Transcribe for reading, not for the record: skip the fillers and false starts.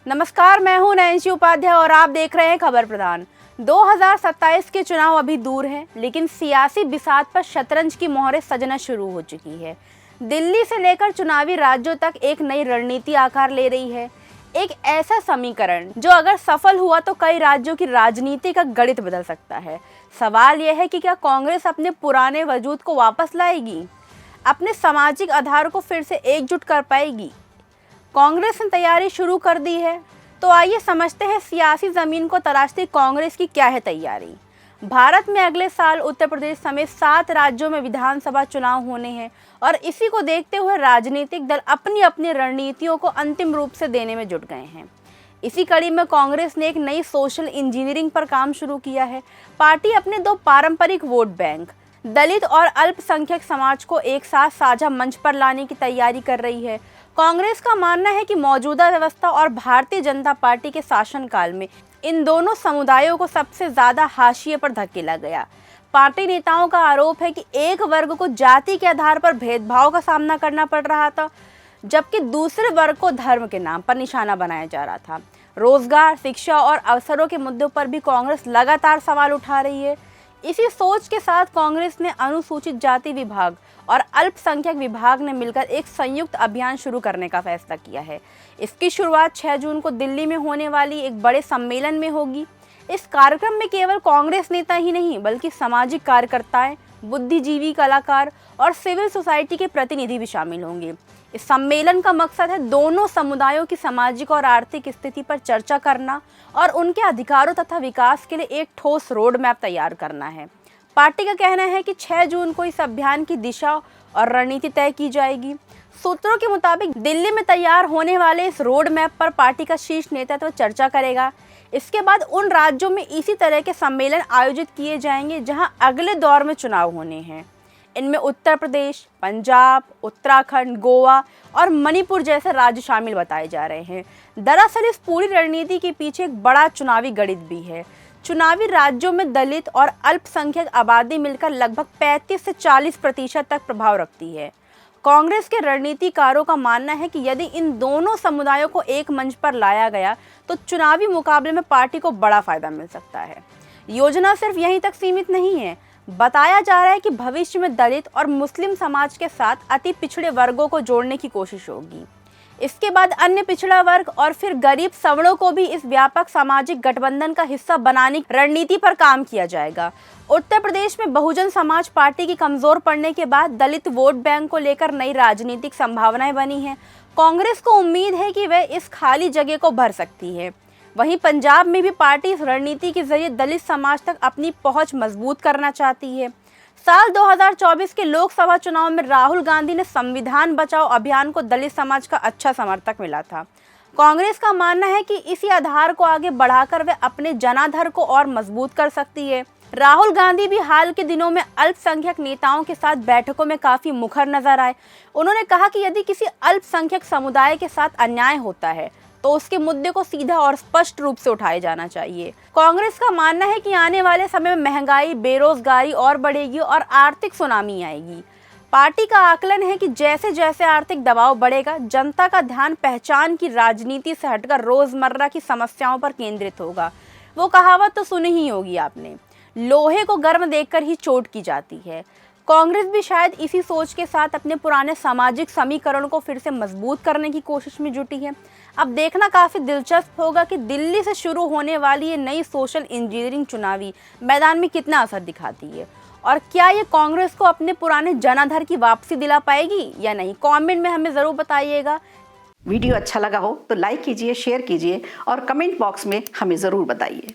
नमस्कार, मैं हूं नैन्सी उपाध्याय और आप देख रहे हैं खबर प्रधान। 2027 के चुनाव अभी दूर हैं, लेकिन सियासी बिसात पर शतरंज की मोहरें सजना शुरू हो चुकी है। दिल्ली से लेकर चुनावी राज्यों तक एक नई रणनीति आकार ले रही है। एक ऐसा समीकरण जो अगर सफल हुआ तो कई राज्यों की राजनीति का गणित बदल सकता है। सवाल यह है कि क्या कांग्रेस अपने पुराने वजूद को वापस लाएगी, अपने सामाजिक आधार को फिर से एकजुट कर पाएगी। कांग्रेस ने तैयारी शुरू कर दी है, तो आइए समझते हैं सियासी जमीन को तराशती कांग्रेस की क्या है तैयारी। भारत में अगले साल उत्तर प्रदेश समेत 7 राज्यों में विधानसभा चुनाव होने हैं और इसी को देखते हुए राजनीतिक दल अपनी अपनी रणनीतियों को अंतिम रूप से देने में जुट गए हैं। इसी कड़ी में कांग्रेस ने एक नई सोशल इंजीनियरिंग पर काम शुरू किया है। पार्टी अपने 2 पारंपरिक वोट बैंक दलित और अल्पसंख्यक समाज को एक साथ साझा मंच पर लाने की तैयारी कर रही है। कांग्रेस का मानना है कि मौजूदा व्यवस्था और भारतीय जनता पार्टी के शासनकाल में इन दोनों समुदायों को सबसे ज्यादा हाशिए पर धकेला गया। पार्टी नेताओं का आरोप है कि एक वर्ग को जाति के आधार पर भेदभाव का सामना करना पड़ रहा था, जबकि दूसरे वर्ग को धर्म के नाम पर निशाना बनाया जा रहा था। रोजगार, शिक्षा और अवसरों के मुद्दों पर भी कांग्रेस लगातार सवाल उठा रही है। इसी सोच के साथ कांग्रेस ने अनुसूचित जाति विभाग और अल्पसंख्यक विभाग ने मिलकर एक संयुक्त अभियान शुरू करने का फैसला किया है। इसकी शुरुआत 6 जून को दिल्ली में होने वाली एक बड़े सम्मेलन में होगी। इस कार्यक्रम में केवल कांग्रेस नेता ही नहीं, बल्कि सामाजिक कार्यकर्ताएं, बुद्धिजीवी, कलाकार और सिविल सोसाइटी के प्रतिनिधि भी शामिल होंगे। इस सम्मेलन का मकसद है दोनों समुदायों की सामाजिक और आर्थिक स्थिति पर चर्चा करना और उनके अधिकारों तथा विकास के लिए एक ठोस रोड मैप तैयार करना है। पार्टी का कहना है कि 6 जून को इस अभियान की दिशा और रणनीति तय की जाएगी। सूत्रों के मुताबिक दिल्ली में तैयार होने वाले इस रोड मैप पर पार्टी का शीर्ष नेतृत्व चर्चा करेगा। इसके बाद उन राज्यों में इसी तरह के सम्मेलन आयोजित किए जाएंगे जहां अगले दौर में चुनाव होने हैं। इनमें उत्तर प्रदेश, पंजाब, उत्तराखंड, गोवा और मणिपुर जैसे राज्य शामिल बताए जा रहे हैं। दरअसल इस पूरी रणनीति के पीछे एक बड़ा चुनावी गणित भी है। चुनावी राज्यों में दलित और अल्पसंख्यक आबादी मिलकर लगभग 35 से 40% तक प्रभाव रखती है। कांग्रेस के रणनीतिकारों का मानना है कि यदि इन दोनों समुदायों को एक मंच पर लाया गया तो चुनावी मुकाबले में पार्टी को बड़ा फायदा मिल सकता है। योजना सिर्फ यहीं तक सीमित नहीं है। बताया जा रहा है कि भविष्य में दलित और मुस्लिम समाज के साथ अति पिछड़े वर्गों को जोड़ने की कोशिश होगी। इसके बाद अन्य पिछड़ा वर्ग और फिर गरीब सवर्णों को भी इस व्यापक सामाजिक गठबंधन का हिस्सा बनाने की रणनीति पर काम किया जाएगा। उत्तर प्रदेश में बहुजन समाज पार्टी की कमजोर पड़ने के बाद दलित वोट बैंक को लेकर नई राजनीतिक संभावनाएं बनी हैं। कांग्रेस को उम्मीद है कि वह इस खाली जगह को भर सकती है। वहीं पंजाब में भी पार्टी इस रणनीति के जरिए दलित समाज तक अपनी पहुंच मजबूत करना चाहती है। साल 2024 के लोकसभा चुनाव में राहुल गांधी ने संविधान बचाओ अभियान को दलित समाज का अच्छा समर्थक मिला था। कांग्रेस का मानना है कि इसी आधार को आगे बढ़ाकर वे अपने जनाधार को और मजबूत कर सकती है। राहुल गांधी भी हाल के दिनों में अल्पसंख्यक नेताओं के साथ बैठकों में काफी मुखर नजर आए। उन्होंने कहा कि यदि किसी अल्पसंख्यक समुदाय के साथ अन्याय होता है तो उसके मुद्दे को सीधा और स्पष्ट रूप से उठाया जाना चाहिए। कांग्रेस का मानना है कि आने वाले समय में महंगाई, बेरोजगारी और बढ़ेगी और आर्थिक सुनामी आएगी। पार्टी का आकलन है कि जैसे जैसे आर्थिक दबाव बढ़ेगा, जनता का ध्यान पहचान की राजनीति से हटकर रोजमर्रा की समस्याओं पर केंद्रित होगा। वो कहावत तो सुनी ही होगी आपने, लोहे को गर्म देखकर ही चोट की जाती है। कांग्रेस भी शायद इसी सोच के साथ अपने पुराने सामाजिक समीकरण को फिर से मजबूत करने की कोशिश में जुटी है। अब देखना काफी दिलचस्प होगा कि दिल्ली से शुरू होने वाली ये नई सोशल इंजीनियरिंग चुनावी मैदान में कितना असर दिखाती है और क्या ये कांग्रेस को अपने पुराने जनाधार की वापसी दिला पाएगी या नहीं। कमेंट में हमें जरूर बताइएगा। वीडियो अच्छा लगा हो तो लाइक कीजिए, शेयर कीजिए और कमेंट बॉक्स में हमें जरूर बताइए।